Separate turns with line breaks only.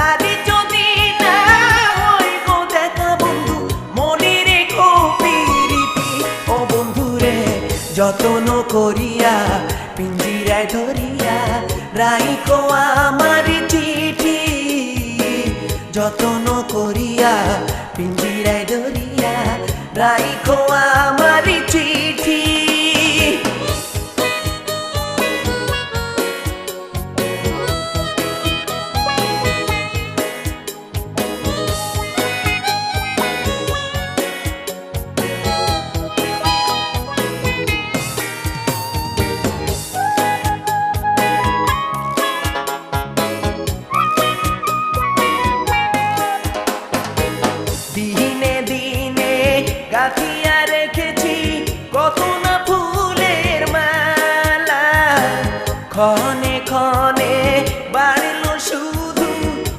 আরে যদি না হয় গো দেখা বন্ধু, মনে রেখো পিরিতি। ও বন্ধুরে যতন করিয়া পিঞ্জিরায় ধরিয়া রাইখো আমার চিঠি, যতন করিয়া পিঞ্জিরায় ধরিয়া রাইখো